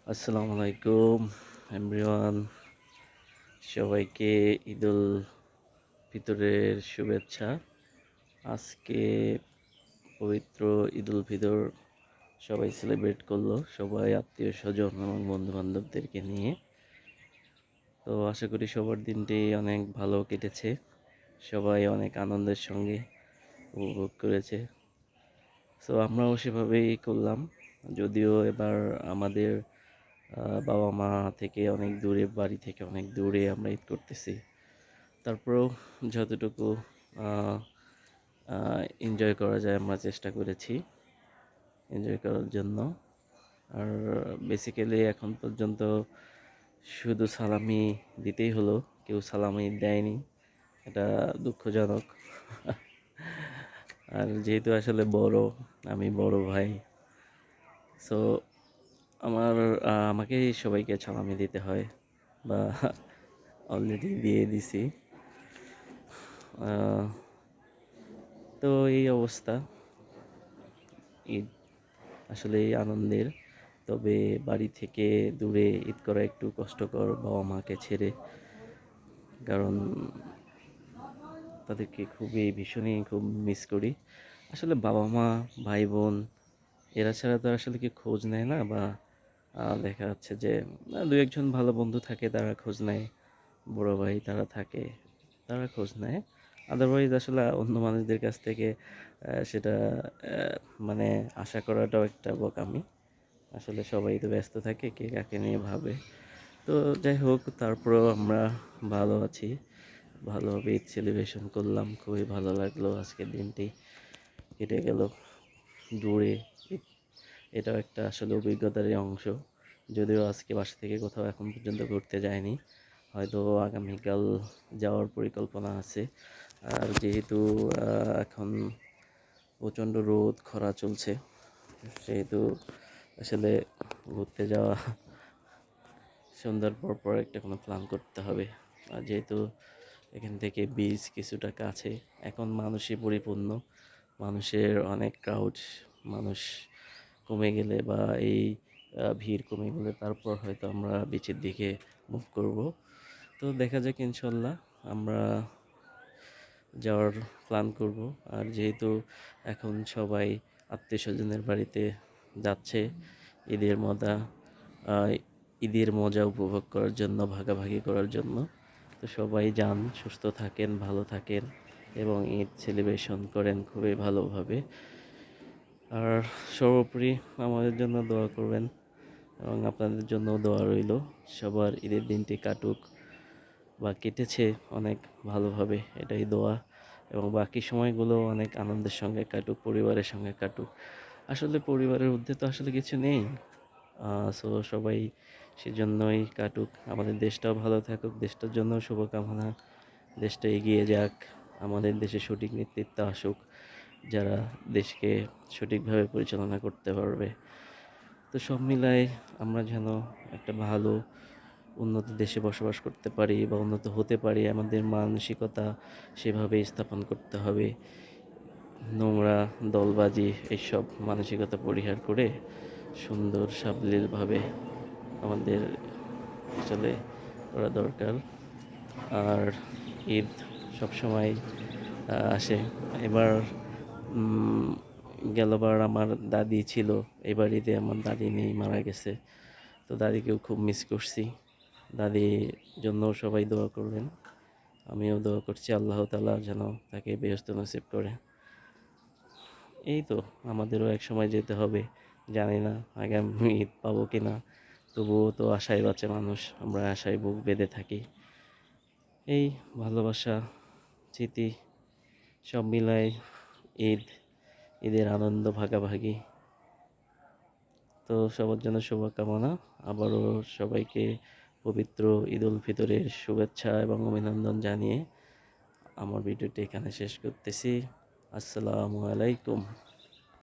আসসালামু আলাইকুম এভরিওয়ান, সবাইকে ঈদুল ফিতরের শুভেচ্ছা। আজকে পবিত্র ঈদুল ফিতর সবাই সেলিব্রেট করলো, সবাই আত্মীয় স্বজন এবং বন্ধু বান্ধবদেরকে নিয়ে। তো আশা করি সবার দিনটি অনেক ভালো কেটেছে, সবাই অনেক আনন্দের সঙ্গে উপভোগ করেছে। সো আমরাও সেভাবেই করলাম, যদিও এবার আমাদের বাবা মা থেকে অনেক দূরে, বাড়ি থেকে অনেক দূরে আমরা ঈদ করতেছি। তারপরেও যতটুকু এনজয় করা যায় আমরা চেষ্টা করেছি এনজয় করার জন্য। আর বেসিক্যালি এখন পর্যন্ত শুধু সালামি দিতেই হলো, কেউ সালামি দেয়নি, এটা দুঃখজনক। আর যেহেতু আসলে আমি বড় ভাই, সো আমাকেই সবাইকে সালামি দিতে হয়, বা অলরেডি দিয়ে দিছি। তো এই অবস্থা। ঈদ আসলে আনন্দের, তবে বাড়ি থেকে দূরে ঈদ করা একটু কষ্টকর বাবা মাকে ছেড়ে, কারণ তাদেরকে ভীষণই খুব মিস করি। আসলে বাবা মা, ভাই বোন এরা ছাড়া তো আসলে কি খোঁজ নেয় না, বা দেখা যাচ্ছে যে দু একজন ভালো বন্ধু থাকে, তারা খোঁজ নেয়, বড় ভাই তারা থাকে, তারা খোঁজ নেয়। আদারওয়াইজ আসলে অন্য মানুষদের কাছ থেকে সেটা মানে আশা করাটাও একটা বোকামি। আসলে সবাই তো ব্যস্ত থাকে, কে কাকে নিয়ে ভাবে। তো যাই হোক, তারপরেও আমরা ভালো আছি, ভালোভাবে ঈদ সেলিব্রেশন করলাম, খুবই ভালো লাগলো। আজকের দিনটি কেটে গেল দূরে। এটাও একটা আসলে অভিজ্ঞতারই অংশ, যদিও আজকে বাসা থেকে কোথাও এখন পর্যন্ত ঘুরতে যায়নি, হয়তো আগামীকাল যাওয়ার পরিকল্পনা আছে। আর যেহেতু এখন প্রচণ্ড রোদ খরা চলছে, সেহেতু আসলে ঘুরতে যাওয়া সন্ধ্যার পর পর একটা কোনো প্ল্যান করতে হবে। আর যেহেতু এখান থেকে বিচ কিছুটা কাছে, এখন মানুষই পরিপূর্ণ, মানুষের অনেক ক্রাউড, মানুষ কমে গেলে বা এই ভিড় কমে গেলে তারপর হয়তো আমরা বিচের দিকে মুভ করব। তো দেখা যাক, ইনশাল্লাহ আমরা যাওয়ার প্ল্যান করব। আর যেহেতু এখন সবাই আত্মীয় স্বজনের বাড়িতে যাচ্ছে ঈদের মজা আহ, ঈদের মজা উপভোগ করার জন্য, ভাগাভাগি করার জন্য, তো সবাই যান, সুস্থ থাকেন, ভালো থাকেন এবং ঈদ সেলিব্রেশন করেন খুবই ভালোভাবে। আর সর্বোপরি আমাদের জন্য দোয়া করবেন, এবং আপনাদের জন্য দোয়া রইল। সবার ঈদের দিনটি কাটুক, বা কেটেছে অনেক ভালোভাবে, এটাই দোয়া। এবং বাকি সময়গুলো অনেক আনন্দের সঙ্গে কাটুক, পরিবারের সঙ্গে কাটুক। আসলে পরিবারের মধ্যে তো আসলে কিছু নেই, সো সবাই সেজন্যই কাটুক। আমাদের দেশটাও ভালো থাকুক, দেশটার জন্য শুভকামনা। দেশটা এগিয়ে যাক, আমাদের দেশে সঠিক নেতৃত্ব আসুক, যারা দেশকে সঠিকভাবে পরিচালনা করতে পারবে। তো সব মিলায় আমরা যেন একটা ভালো উন্নত দেশে বসবাস করতে পারি বা উন্নত হতে পারি, আমাদের মানসিকতা সেভাবে স্থাপন করতে হবে। নোংরা, দলবাজি এইসব মানসিকতা পরিহার করে সুন্দর সাবলীলভাবে আমাদের আসলে করা দরকার। আর ঈদ সবসময় আসে। এবার গেলবার আমার দাদি ছিল, এবার ঈদে আমার দাদি নেই, মারা গেছে। তো দাদিকেও খুব মিস করছি। দাদির জন্য সবাই দোয়া করবেন, আমিও দোয়া করছি আল্লাহ তাআলা যেন তাকে বেহেশত নসিব করে। এই তো, আমাদেরও এক সময় যেতে হবে, জানি না আগামী ঈদ পাবো কি না, তবুও তো আশায় বাঁচে মানুষ, আমরা আশায় বুক বেঁধে থাকি। এই ভালোবাসা, স্মৃতি সব মিলায় ঈদ, ঈদের আনন্দ ভাগাভাগি। তো সবার জন্য শুভকামনা। আবারও সবাইকে পবিত্র ঈদ উল ফিতরের শুভেচ্ছা এবং অভিনন্দন জানিয়ে আমার ভিডিওটি এখানে শেষ করতেছি। আসসালামু আলাইকুম।